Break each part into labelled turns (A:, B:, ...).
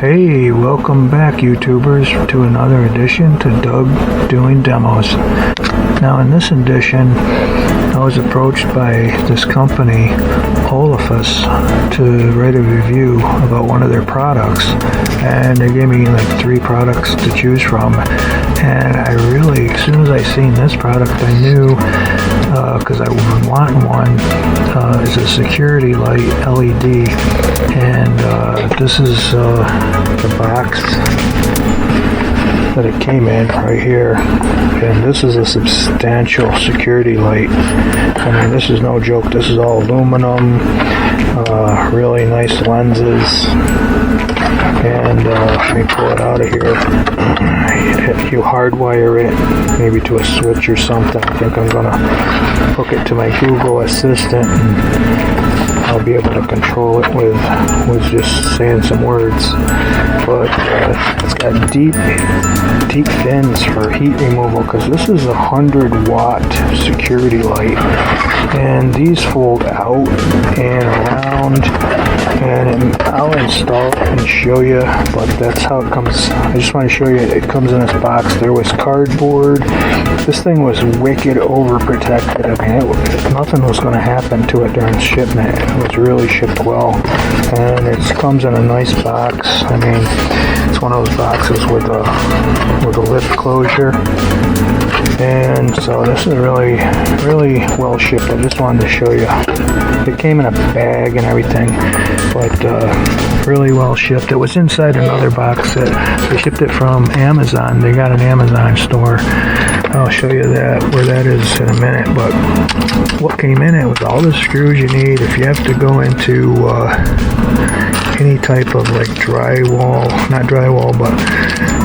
A: Hey, welcome back YouTubers to another edition to Doug Doing Demos. Now in this edition, I was approached by this company, Olafus, to write a review about one of their products, and they gave me like 3 products to choose from. And I really, as soon as I seen this product, I knew, because I was wanting one, is a security light LED, and this is the box that it came in right here, and this is a substantial security light. I mean, this is no joke. This is all aluminum, really nice lenses, and let me pull it out of here. You hardwire it maybe to a switch or something. I think I'm gonna hook it to my Google Assistant, and I'll be able to control it with just saying some words. But it's got deep fins for heat removal, because this is a 100-watt security light, and these fold out and around, and I'll install it and show you, but that's how it comes. I just want to show you, it comes in this box. There was cardboard. This thing was wicked overprotected. I mean, nothing was going to happen to it during shipment. It was really shipped well, and it comes in a nice box. I mean, it's one of those boxes with a lip closure, and so this is really well shipped. I just wanted to show you. It came in a bag and everything, but really well shipped. It was inside another box that they shipped it from Amazon. They got an Amazon store. I'll show you that, where that is in a minute. But what came in it was all the screws you need if you have to go into any type of like drywall, not drywall, but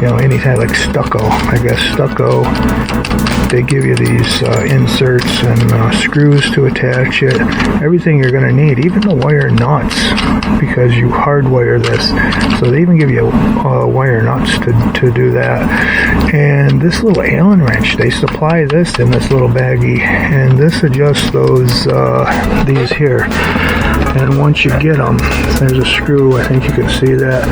A: you know, any type like stucco. I guess stucco. They give you these inserts and screws to attach it. Everything you're going to need, even the wire nuts, because you hardwire this. So they even give you wire nuts to do that. And this little Allen wrench, they supply this in this little baggie, and this adjusts these here. And once you get them, there's a screw, I think you can see that,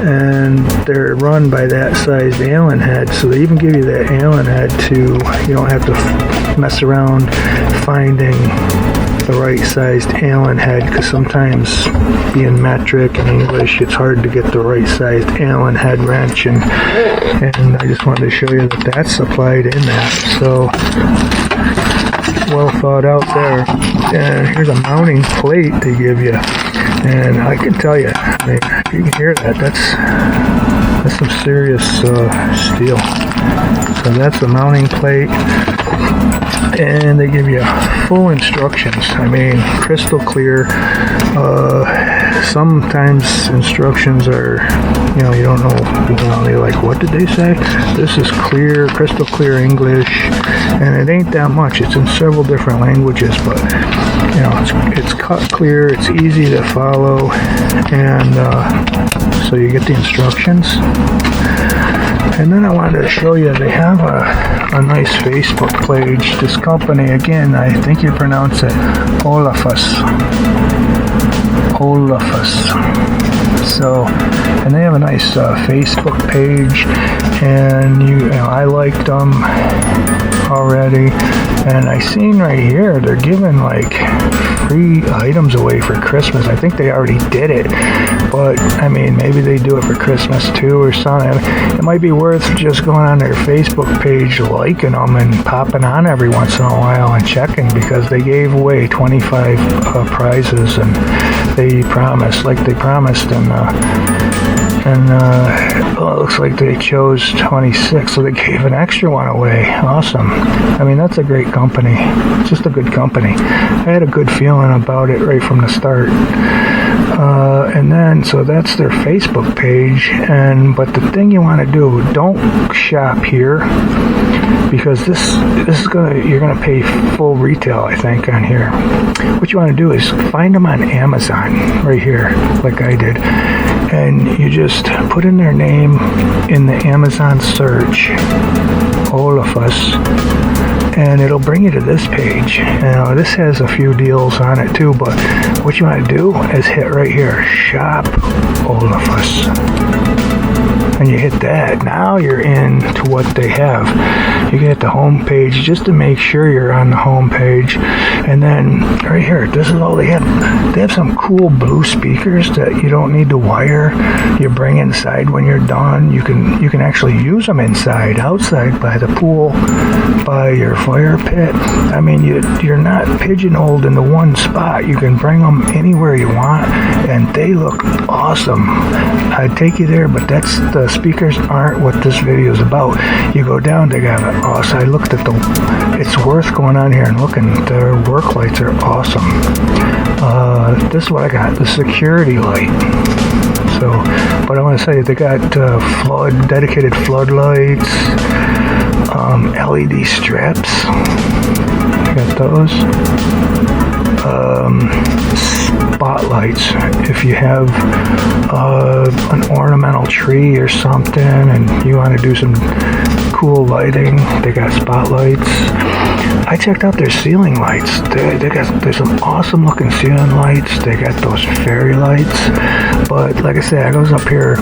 A: and they're run by that sized Allen head, so they even give you that Allen head too. You don't have to mess around finding the right sized Allen head, because sometimes being metric in English, it's hard to get the right sized Allen head wrench, and I just wanted to show you that that's supplied in that. So well thought out there. And here's a mounting plate they give you, and I can tell you, I mean, if you can hear that, that's some serious steel. So that's the mounting plate, and they give you full instructions. I mean, crystal clear. Sometimes instructions are, you know, you don't know, you're like, what did they say? This is clear, crystal clear English, and it ain't that much. It's in several different languages, but you know, it's cut clear, it's easy to follow, and so you get the instructions. And then I wanted to show you, they have a nice Facebook page. This company, again, I think you pronounce it Olafus. So, and they have a nice Facebook page, and you know, I liked them already, and I seen right here they're giving like free items away for Christmas. I think they already did it, but I mean, maybe they do it for Christmas too or something. It might be worth just going on their Facebook page, liking them, and popping on every once in a while and checking, because they gave away 25 prizes, and they promised, and well, it looks like they chose 26, so they gave an extra one away. Awesome. I mean, that's a great company. It's just a good company. I had a good feeling about it right from the start. And then, so that's their Facebook page, but the thing you want to do, don't shop here, because this is you're gonna pay full retail, I think, on here. What you want to do is find them on Amazon right here, like I did, and you just put in their name in the Amazon search, Olafus, and it'll bring you to this page. Now this has a few deals on it too, but what you want to do is hit right here, Shop Olafus, and you hit that. Now you're into what they have. You can hit the home page just to make sure you're on the home page, and then right here, this is all they have. They have some cool blue speakers that you don't need to wire. You bring inside when you're done. You can actually use them inside, outside, by the pool, by your fire pit. I mean, you're not pigeonholed into one spot. You can bring them anywhere you want, and they look awesome. I'd take you there, but the speakers aren't what this video is about. You go down, they got it. So I looked at it's worth going on here and looking. Their work lights are awesome. This is what I got, the security light. So, but I want to say they got dedicated floodlights, LED strips. I got those. Spotlights. If you have an ornamental tree or something and you want to do some cool lighting, they got spotlights. I checked out their ceiling lights. There's some awesome looking ceiling lights. They got those fairy lights. But like I said, I goes up here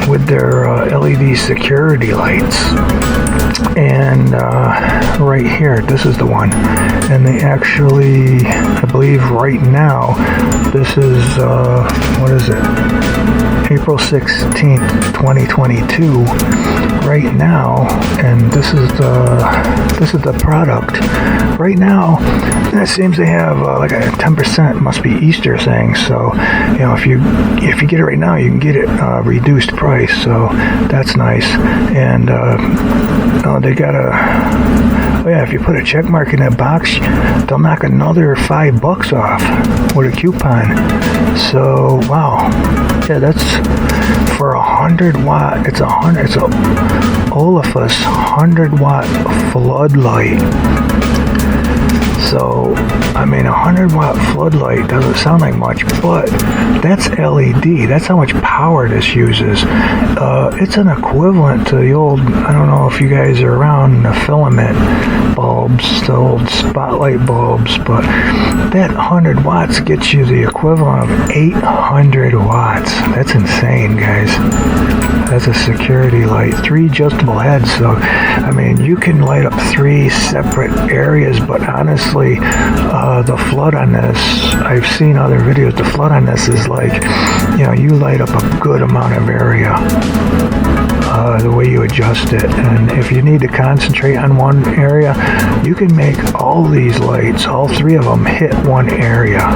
A: with their LED security lights. And right here, this is the one. And they actually, I believe right now, this is, what is it? April 16th, 2022. Right now, and this is the product. Right now, it seems they have like a 10%, must be Easter thing. So, you know, if you get it right now, you can get it reduced price. So that's nice. And they got if you put a check mark in that box, they'll knock another $5 off with a coupon. So wow, yeah, that's for 100 watt. It's a Olafus 100 watt floodlight. So, I mean, 100 watt floodlight doesn't sound like much, but that's LED. That's how much power this uses. It's an equivalent to the old, I don't know if you guys are around, the filament bulbs, the old spotlight bulbs, but that 100 watts gets you the equivalent of 800 watts. That's insane, guys. That's a security light. 3 adjustable heads, so, I mean, you can light up 3 separate areas, but honestly, the flood on this, I've seen other videos, the flood on this is like, you know, you light up a good amount of area, the way you adjust it. And if you need to concentrate on one area, you can make all these lights, all 3 of them, hit one area.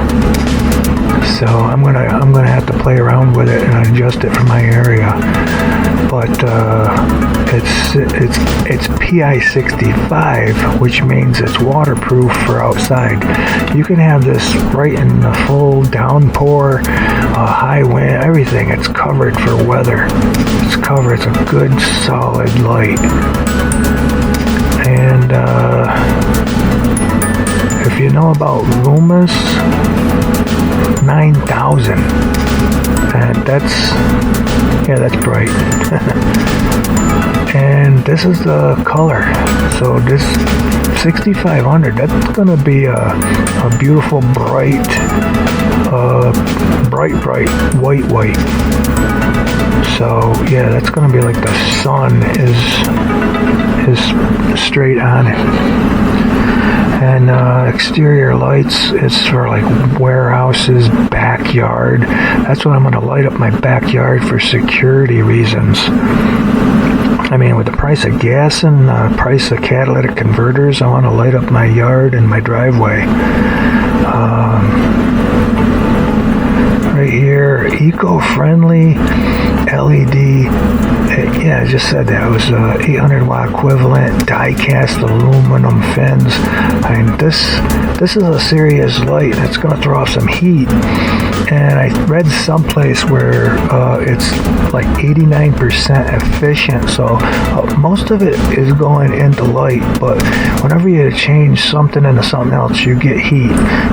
A: So I'm gonna have to play around with it and adjust it for my area. But it's IP65, which means it's waterproof for outside. You can have this right in the full downpour, high wind, everything. It's covered for weather. It's covered. It's a good solid light. And if you know about Loomis 9000, and that's bright. And this is the color. So this 6500, that's gonna be a beautiful bright white. So yeah, that's gonna be like the sun is straight on it. And exterior lights is for like warehouses, backyard. That's what I'm going to light up my backyard for security reasons. I mean, with the price of gas and the price of catalytic converters, I want to light up my yard and my driveway. Right here, eco-friendly LED. Yeah, I just said that. It was 800 watt equivalent die-cast aluminum fins. I mean, this is a serious light. It's going to throw off some heat. And I read someplace where it's like 89% efficient. So most of it is going into light. But whenever you change something into something else, you get heat.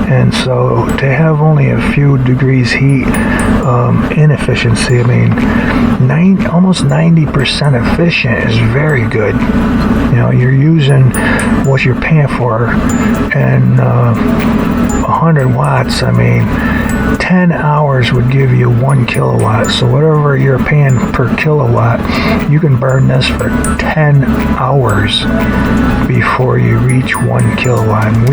A: And so to have only a few degrees heat inefficiency, I mean, almost 90% efficient is very good. You know, you're using what you're paying for, and 100 watts, I mean, 10 hours would give you 1 kilowatt. So whatever you're paying per kilowatt, you can burn this for 10 hours before you reach 1 kilowatt. And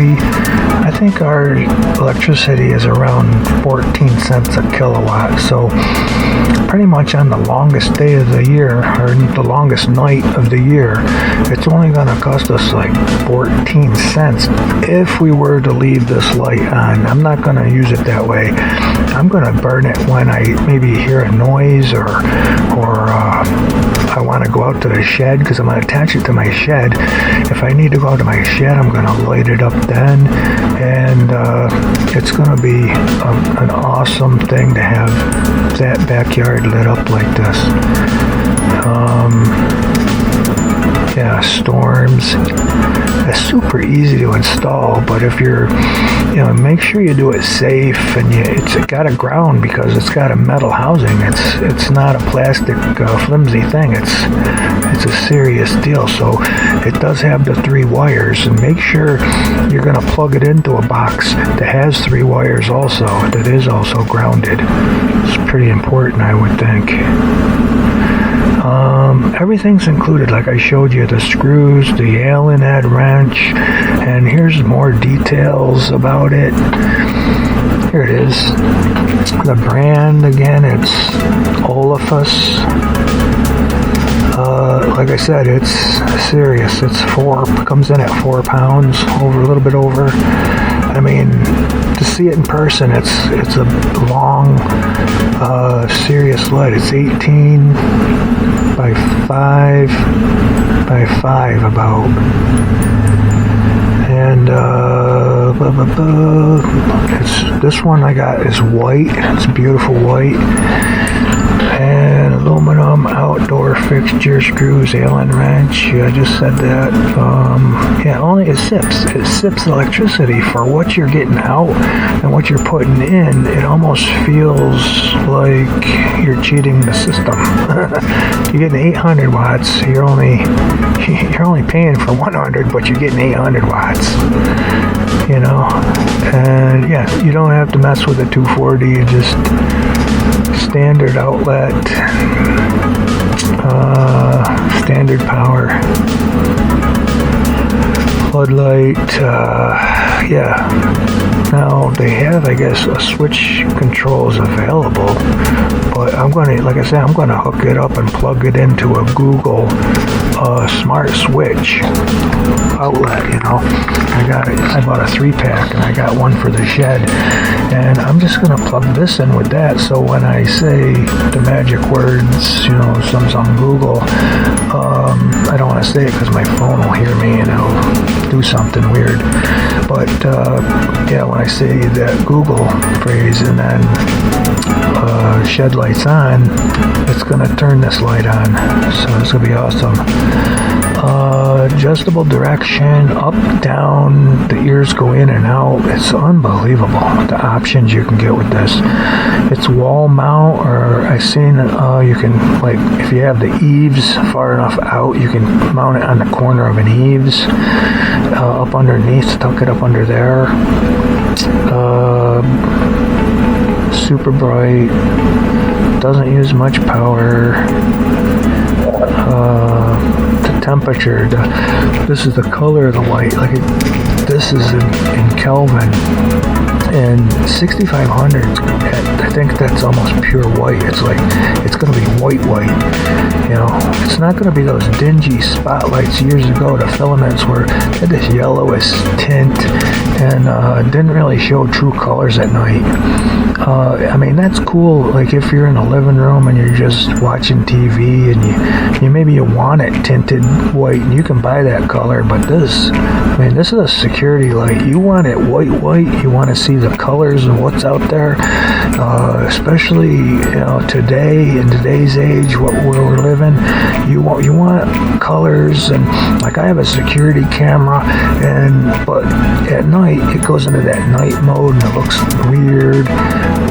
A: I think our electricity is around 14 cents a kilowatt. So pretty much on the longest day of the year, or the longest night of the year, it's only going to cost us like 14 cents if we were to leave this light on. I'm not going to use it that way. I'm going to burn it when I maybe hear a noise, or I want to go out to the shed, because I'm going to attach it to my shed. If I need to go out to my shed, I'm going to light it up then, and it's going to be an awesome thing to have that backyard lit up like this. Yeah, storms. It's super easy to install, but if you're, make sure you do it safe, and it's got a ground, because it's got a metal housing. It's not a plastic flimsy thing. It's a serious deal. So it does have the 3 wires, and make sure you're going to plug it into a box that has 3 wires also, that is also grounded. It's pretty important, I would think. Everything's included, like I showed you, the screws, the Allen head wrench, and here's more details about it. Here it is. The brand, again, it's Olafus. Like I said, it's serious. It's comes in at 4 pounds, a little bit over. I mean, to see it in person, it's a long, serious light. It's 18 by 5 by 5 about. And this one I got is white. It's beautiful white. And aluminum outdoor fixture screws, Allen wrench. Yeah, I just said that. Only it sips electricity for what you're getting out and what you're putting in. It almost feels like you're cheating the system. You're getting 800 watts. You're only paying for 100, but you're getting 800 watts. And yeah, you don't have to mess with the 240. You just standard outlet, standard power, floodlight. Now they have, I guess, a switch controls available, but I'm going to hook it up and plug it into a Google smart switch outlet. I bought a 3-pack, and I got one for the shed, and I'm just going to plug this in with that, so when I say the magic words, some's on Google, I don't want to say it because my phone will hear me and it'll do something weird, but when I say that Google phrase and then shed lights on, it's going to turn this light on, so it's going to be awesome. Adjustable direction, up, down, the ears go in and out. It's unbelievable, the options you can get with this. It's wall mount, or I've seen you can, like, if you have the eaves far enough out, you can mount it on the corner of an eaves, up underneath, tuck it up under there. Super bright, doesn't use much power. The temperature, this is the color of the light, this is in Kelvin, and 6500, I think that's almost pure white. It's going to be white. It's not going to be those dingy spotlights years ago. The filaments had this yellowish tint, and didn't really show true colors at night. That's cool, like if you're in a living room and you're just watching TV, and maybe you want it tinted white, and you can buy that color, but this is a security light. You want it white. You want to see the colors of what's out there, especially today, in today's age, where we're living. You want colors, and like I have a security camera, but at night it goes into that night mode and it looks weird.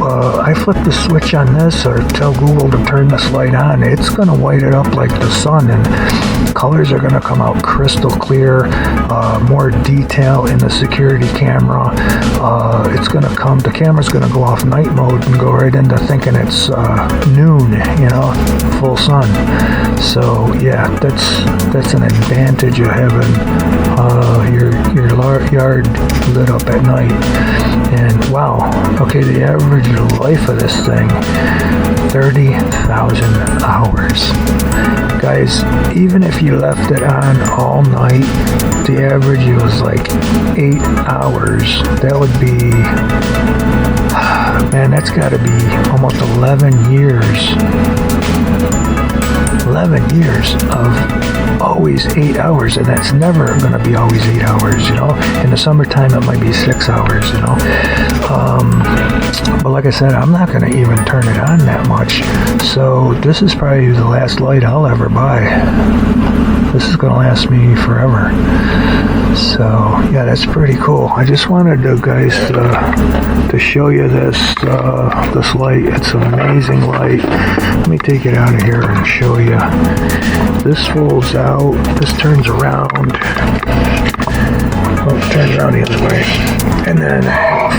A: I flip the switch on this or tell Google to turn this light on, it's going to light it up like the sun, and colors are going to come out crystal clear, more detail in the security camera. It's going to come, the camera's going to go off night mode and go right into thinking it's noon, you know, full sun. So yeah, that's an advantage of having your yard lit up at night. And wow, okay, the average life of this thing, 30,000 hours. Guys, even if you left it on all night, the average it was like 8 hours. That would be, man, that's got to be almost 11 years. 11 years of always 8 hours, and that's never going to be always 8 hours, you know. In the summertime it might be 6 hours, you know. But like I said, I'm not going to even turn it on that much, so this is probably the last light I'll ever buy. This is going to last me forever. So yeah, that's pretty cool. I just wanted to guys to show you this this light. It's an amazing light. Let me take it out of here and show you. This folds out. This turns around. Oh, it turns around the other way, and then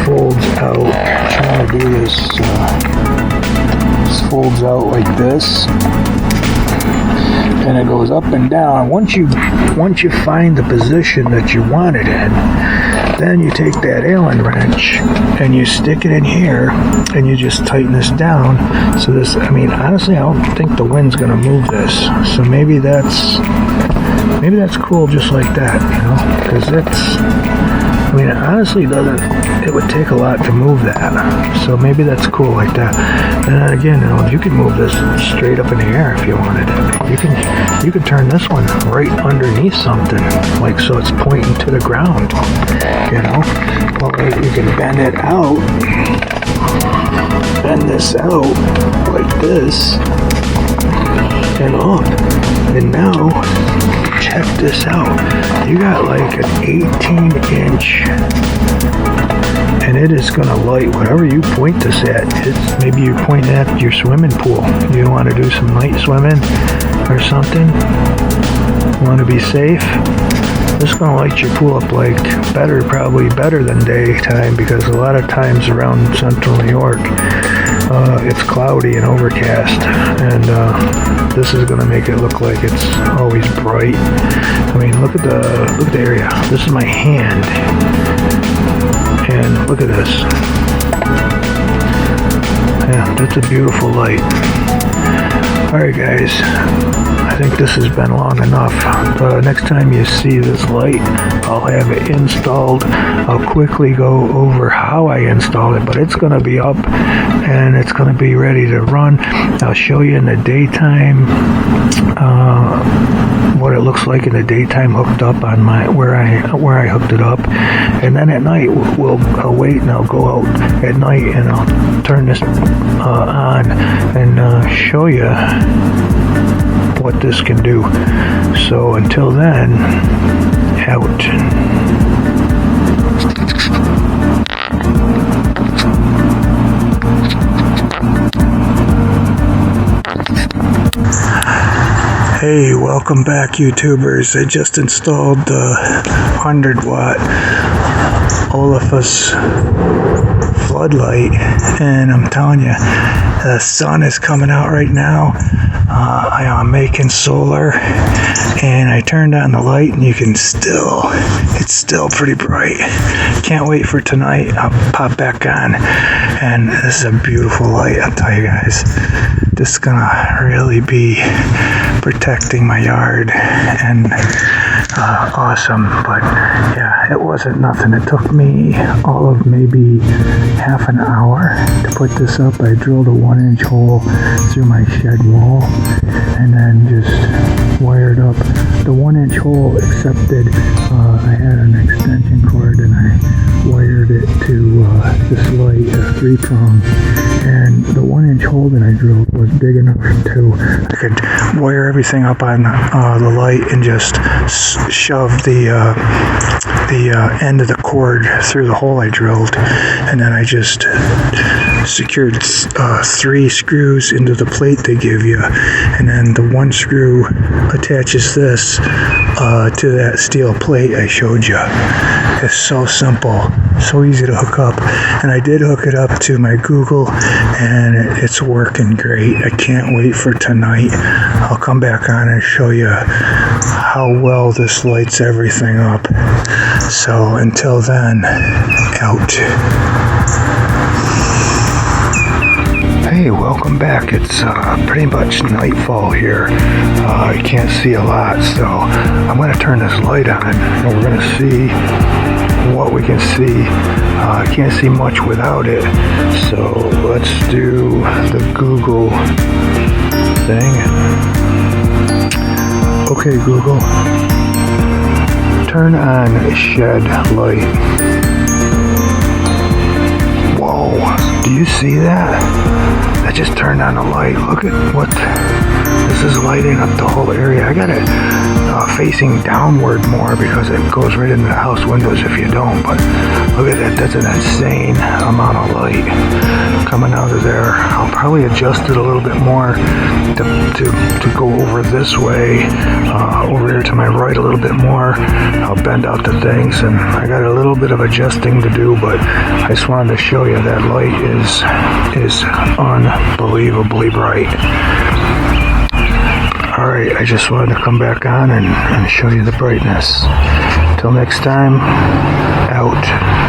A: folds out. I'm trying to do this. This folds out like this. And it goes up and down. Once you find the position that you want it in, then you take that Allen wrench and you stick it in here and you just tighten this down. So this, I mean, honestly, I don't think the wind's gonna move this. So maybe that's cool just like that, you know, because it's, I mean, it honestly it would take a lot to move that. So maybe that's cool like that. And then again, you know, you can move this straight up in the air if you wanted it. You can turn this one right underneath something, like so it's pointing to the ground, you know. Or you can bend it out, bend this out like this, and up. And now, check this out. You got like an 18-inch, and it is going to light whatever you point this at. Maybe you're pointing at your swimming pool. You want to do some night swimming or something? You want to be safe? This is going to light your pool up like probably better than daytime, because a lot of times around central New York, it's cloudy and overcast, and this is going to make it look like it's always bright. I mean, look at the area. This is my hand, and look at this. Yeah, that's a beautiful light. Alright guys, I think this has been long enough. Next time you see this light, I'll have it installed. I'll quickly go over how I installed it, but it's going to be up and it's going to be ready to run. I'll show you in the daytime what it looks like in the daytime hooked up on where I hooked it up, and then at night I'll wait and I'll go out at night and I'll turn this on and show you what this can do. So until then, out. Hey, welcome back YouTubers. I just installed the 100-watt Olafus floodlight, and I'm telling you, the sun is coming out right now. I am making solar, and I turned on the light, and it's still pretty bright. Can't wait for tonight. I'll pop back on, and this is a beautiful light, I'll tell you guys. This is gonna really be protecting my yard, and awesome. But yeah, it wasn't nothing. It took me all of maybe half an hour to put this up. I drilled a 1-inch hole through my shed wall and then just wired up the 1-inch hole, accepted. I had an extension cord and I wired it to this light, a 3-prong, and the 1-inch hole that I drilled was big enough to I could wire everything up on the light and just shove the end of the cord through the hole I drilled, and then I just secured 3 screws into the plate they give you, and then the one screw attaches this to that steel plate I showed you. It's so simple, so easy to hook up, and I did hook it up to my Google, and it's working great. I can't wait for tonight. I'll come back on and show you how well this lights everything up. So until then, out. Hey, welcome back. It's pretty much nightfall here. I can't see a lot, so I'm going to turn this light on, and we're going to see what we can see. I can't see much without it, so let's do the Google thing. Okay, Google, turn on shed light. Whoa, do you see that? That just turned on the light. Look at what this is lighting up the whole area. I got it facing downward more because it goes right into the house windows if you don't, but look at that. That's an insane amount of light coming out of there. I'll probably adjust it a little bit more to go over this way, over here to my right a little bit more. I'll bend out the things, and I got a little bit of adjusting to do, but I just wanted to show you that light is unbelievably bright. Alright, I just wanted to come back on and show you the brightness. Till next time, out.